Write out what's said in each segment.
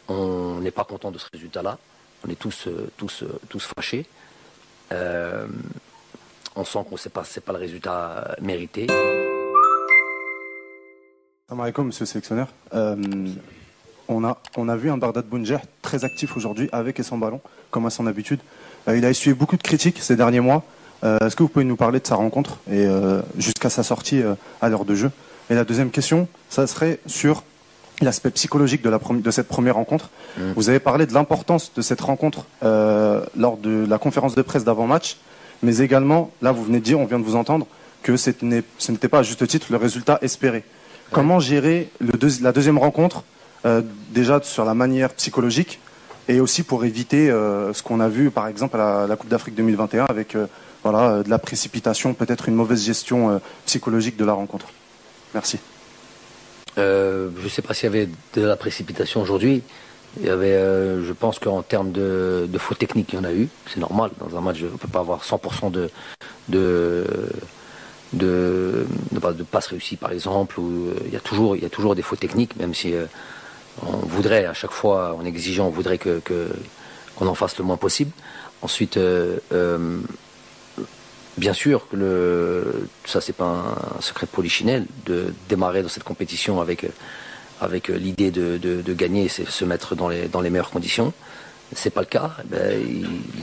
On n'est pas content de ce résultat-là. On est tous fâchés. On sent que c'est pas le résultat mérité. Salam alaikum, monsieur le sélectionneur. On a vu un Bardad Bounjer très actif aujourd'hui, avec et sans ballon, comme à son habitude. Il a essuyé beaucoup de critiques ces derniers mois. Est-ce que vous pouvez nous parler de sa rencontre et jusqu'à sa sortie à l'heure de jeu? Et la deuxième question, ça serait sur l'aspect psychologique de cette première rencontre. Vous avez parlé de l'importance de cette rencontre lors de la conférence de presse d'avant-match, mais également, là vous venez de dire, on vient de vous entendre, que ce n'était pas à juste titre le résultat espéré. Comment gérer la deuxième rencontre, déjà sur la manière psychologique, et aussi pour éviter ce qu'on a vu par exemple à la Coupe d'Afrique 2021 avec de la précipitation, peut-être une mauvaise gestion psychologique de la rencontre. Merci. Je ne sais pas s'il y avait de la précipitation aujourd'hui. Il y avait, je pense qu'en termes de fautes techniques, il y en a eu. C'est normal. Dans un match, on ne peut pas avoir 100% de passes réussies, par exemple. Où, il y a toujours des fautes techniques, même si on voudrait, à chaque fois, en exigeant, on voudrait qu'on en fasse le moins possible. Ensuite, bien sûr que ça c'est pas un secret de polichinelle de démarrer dans cette compétition avec l'idée de gagner, c'est se mettre dans les meilleures conditions. C'est pas le cas.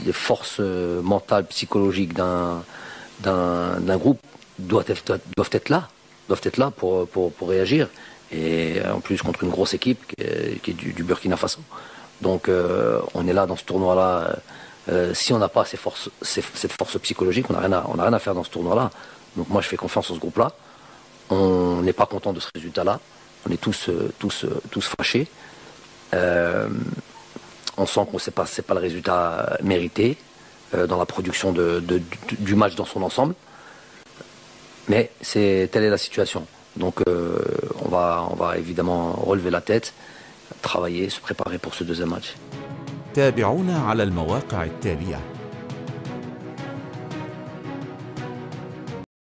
Les forces mentales, psychologiques d'un groupe doivent être là pour réagir. Et en plus contre une grosse équipe qui est du Burkina Faso. Donc on est là dans ce tournoi-là. Si on n'a pas cette force psychologique, on n'a rien à faire dans ce tournoi-là. Donc moi je fais confiance en ce groupe-là. On n'est pas content de ce résultat-là. On est tous fâchés. On sent que c'est pas le résultat mérité dans la production du match dans son ensemble. Mais telle est la situation. Donc on va évidemment relever la tête, travailler, se préparer pour ce deuxième match. تابعونا على المواقع التالية.